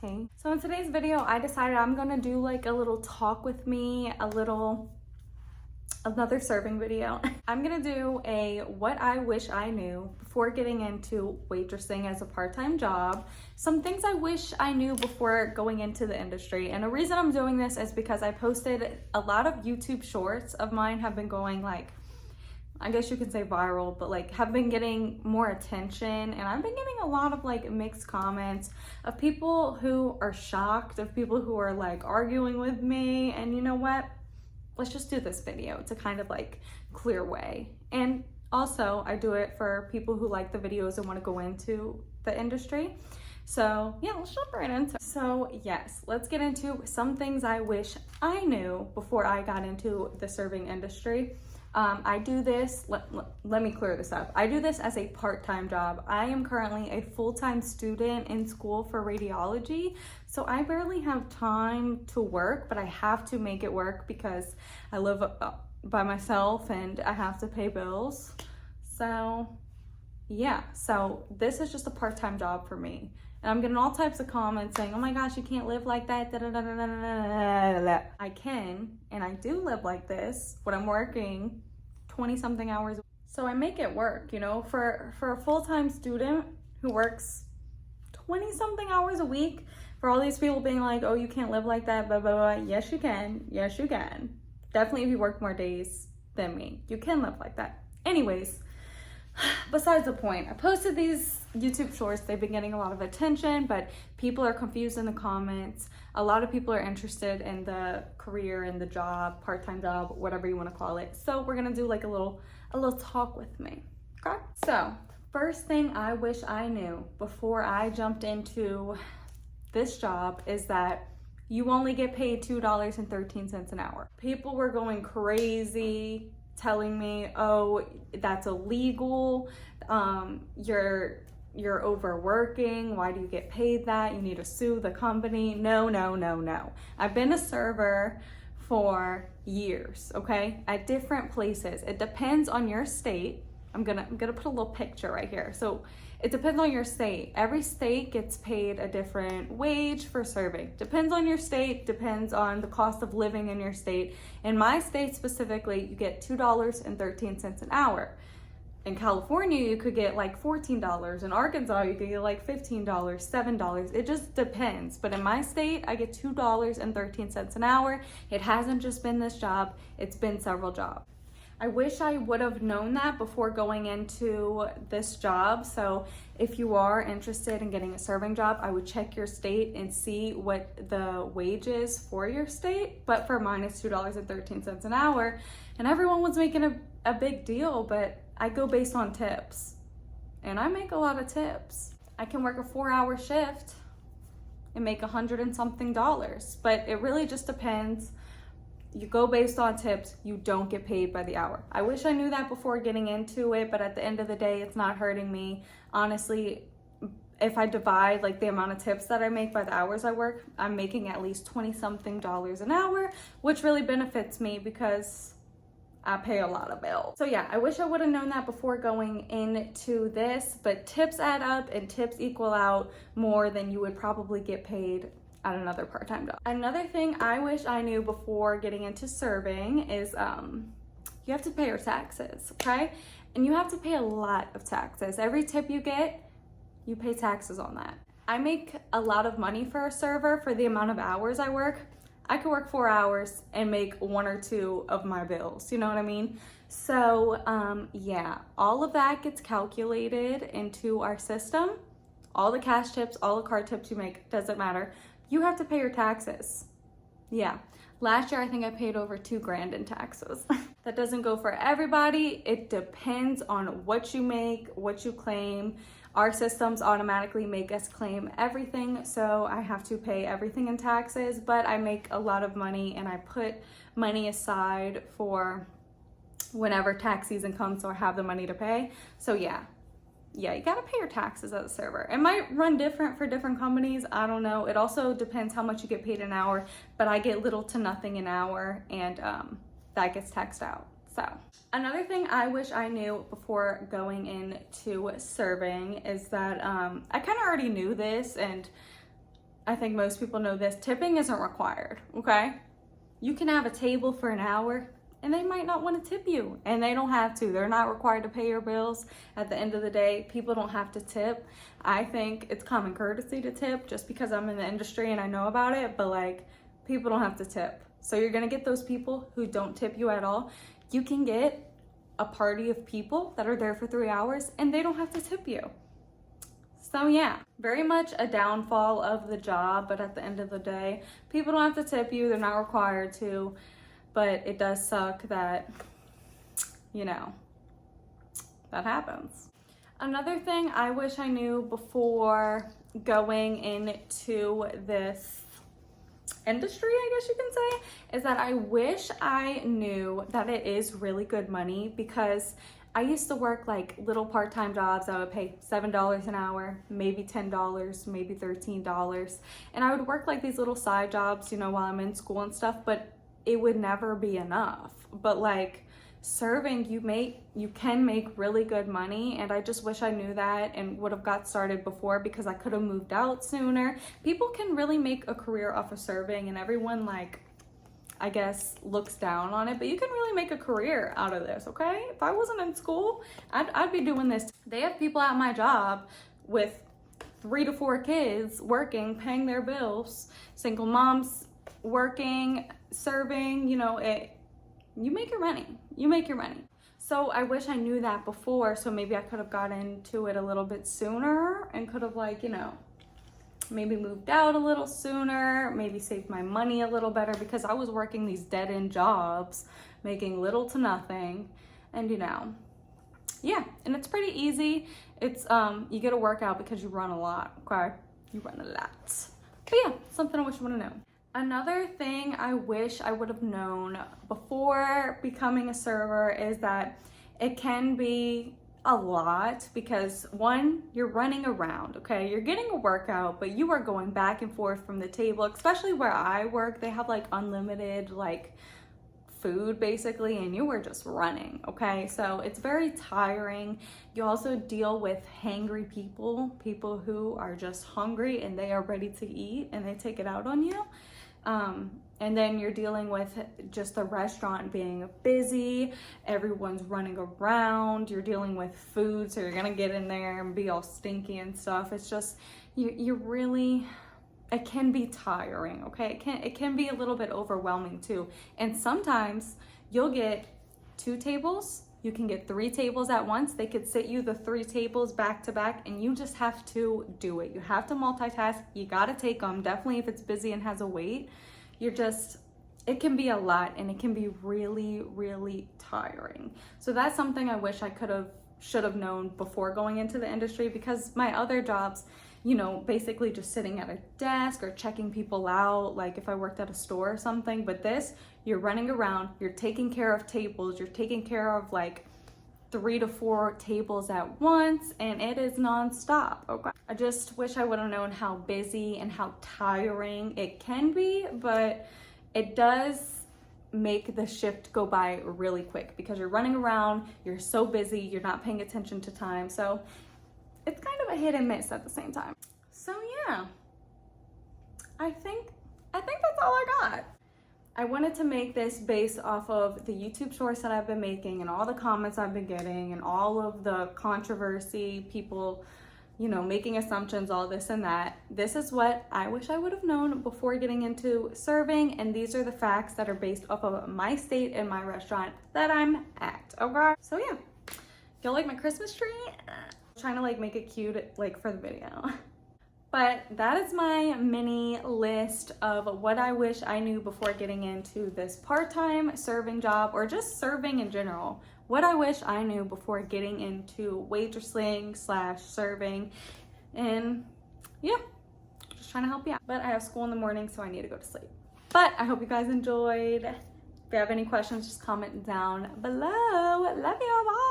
Hey. So in today's video, I decided I'm gonna do like a little talk with me, another serving video. I'm gonna do a what I wish I knew before getting into waitressing as a part-time job. Some things I wish I knew before going into the industry. And the reason I'm doing this is because I posted a lot of YouTube shorts of mine have been going like, I guess you could say viral, but like have been getting more attention, and I've been getting a lot of like mixed comments of people who are shocked, of people who are like arguing with me. And you know what? Let's just do this video to kind of like clear way. And also I do it for people who like the videos and want to go into the industry. So yeah, let's jump right into it. So yes, let's get into some things I wish I knew before I got into the serving industry. I do this, let me clear this up. I do this as a part-time job. I am currently a full-time student in school for radiology, so I barely have time to work, but I have to make it work because I live by myself and I have to pay bills. So yeah, so this is just a part-time job for me. And I'm getting all types of comments saying, oh my gosh, you can't live like that. I can, and I do live like this when I'm working 20 something hours. So I make it work, you know, for a full-time student who works 20 something hours a week, for all these people being like, oh, you can't live like that, blah, blah, blah. Yes, you can. Yes, you can. Definitely if you work more days than me, you can live like that. Anyways, besides the point, I posted these YouTube shorts. They've been getting a lot of attention, but people are confused in the comments. A lot of people are interested in the career and the job, part-time job, whatever you want to call it. So we're gonna do like a little talk with me. Okay. So first thing I wish I knew before I jumped into this job is that you only get paid $2.13 an hour. People were going crazy telling me, oh, that's illegal, you're overworking, why do you get paid that, you need to sue the company. No. I've been a server for years, okay, at different places. It depends on your state. I'm gonna put a little picture right here. So it depends on your state. Every state gets paid a different wage for serving. Depends on your state, depends on the cost of living in your state. In my state specifically, you get $2.13 an hour. In California, you could get like $14. In Arkansas, you could get like $15, $7. It just depends. But in my state, I get $2.13 an hour. It hasn't just been this job, it's been several jobs. I wish I would have known that before going into this job. So if you are interested in getting a serving job, I would check your state and see what the wage is for your state. But for mine, it's $2.13 an hour. And everyone was making a big deal, but I go based on tips. And I make a lot of tips. I can work a 4-hour shift and make $100 and something. But it really just depends. You go based on tips, you don't get paid by the hour. I wish I knew that before getting into it, but at the end of the day, it's not hurting me. Honestly, if I divide like the amount of tips that I make by the hours I work, I'm making at least 20 something an hour, which really benefits me because I pay a lot of bills. So yeah, I wish I would have known that before going into this, but tips add up and tips equal out more than you would probably get paid at another part-time job. Another thing I wish I knew before getting into serving is you have to pay your taxes, okay? And you have to pay a lot of taxes. Every tip you get, you pay taxes on that. I make a lot of money for a server for the amount of hours I work. I could work 4 hours and make 1 or 2 of my bills, you know what I mean? So yeah, all of that gets calculated into our system. All the cash tips, all the card tips you make, doesn't matter. You have to pay your taxes. Yeah, last year I think I paid over $2,000 in taxes. That doesn't go for everybody. It depends on what you make, what you claim. Our systems automatically make us claim everything, so I have to pay everything in taxes, but I make a lot of money and I put money aside for whenever tax season comes, so I have the money to pay. So yeah, you gotta pay your taxes as a server. It might run different for different companies, I don't know. It also depends how much you get paid an hour, but I get little to nothing an hour, and that gets taxed out. So another thing I wish I knew before going into serving is that I kind of already knew this, and I think most people know this, tipping isn't required, okay? You can have a table for an hour and they might not want to tip you, and they don't have to. They're not required to pay your bills. At the end of the day, people don't have to tip. I think it's common courtesy to tip just because I'm in the industry and I know about it, but like, people don't have to tip. So you're gonna get those people who don't tip you at all. You can get a party of people that are there for 3 hours and they don't have to tip you. So yeah, very much a downfall of the job, but at the end of the day, people don't have to tip you, they're not required to, but it does suck that, you know, that happens. Another thing I wish I knew before going into this industry, I guess you can say, is that I wish I knew that it is really good money, because I used to work like little part-time jobs that would pay $7 an hour, maybe $10, maybe $13. And I would work like these little side jobs, you know, while I'm in school and stuff, but it would never be enough. But like serving, you can make really good money, and I just wish I knew that and would have got started before, because I could have moved out sooner. People can really make a career off of serving, and everyone, like, I guess, looks down on it, but you can really make a career out of this, okay? If I wasn't in school, I'd be doing this. They have people at my job with 3 to 4 kids working, paying their bills, single moms working, serving, you know, you make your money. You make your money. So I wish I knew that before, so maybe I could have got into it a little bit sooner and could have, like, you know, maybe moved out a little sooner, maybe saved my money a little better, because I was working these dead-end jobs, making little to nothing, and you know, yeah, and it's pretty easy. It's, you get a workout because you run a lot, okay? You run a lot. But yeah, something I wish I would have known. Another thing I wish I would have known before becoming a server is that it can be a lot, because one, you're running around, okay? You're getting a workout, but you are going back and forth from the table, especially where I work. They have like unlimited like food basically, and you are just running, okay? So it's very tiring. You also deal with hangry people who are just hungry and they are ready to eat and they take it out on you. And then you're dealing with just the restaurant being busy, everyone's running around, you're dealing with food, so you're gonna get in there and be all stinky and stuff. It's just, you really, it can be tiring, okay? It can be a little bit overwhelming too. And sometimes you'll get 2 tables, you can get 3 tables at once. They could sit you the 3 tables back to back, and you just have to do it. You have to multitask, you gotta take them, definitely if it's busy and has a wait. It can be a lot, and it can be really, really tiring. So that's something I wish I should have known before going into the industry, because my other jobs, you know, basically just sitting at a desk or checking people out, like if I worked at a store or something. But this, you're running around, you're taking care of tables, you're taking care of like 3 to 4 tables at once, and it is non-stop, okay? I just wish I would have known how busy and how tiring it can be, but it does make the shift go by really quick, because you're running around, you're so busy, you're not paying attention to time. So it's kind of a hit and miss at the same time. So yeah, I think that's all I got. I wanted to make this based off of the YouTube shorts that I've been making and all the comments I've been getting and all of the controversy, people, you know, making assumptions, all this and that. This is what I wish I would have known before getting into serving, and these are the facts that are based off of my state and my restaurant that I'm at, okay? So yeah, y'all like my Christmas tree? I'm trying to like make it cute like for the video. But that is my mini list of what I wish I knew before getting into this part-time serving job, or just serving in general. What I wish I knew before getting into waitressing / serving. And yeah, just trying to help you out. But I have school in the morning, so I need to go to sleep. But I hope you guys enjoyed. If you have any questions, just comment down below. Love you, bye.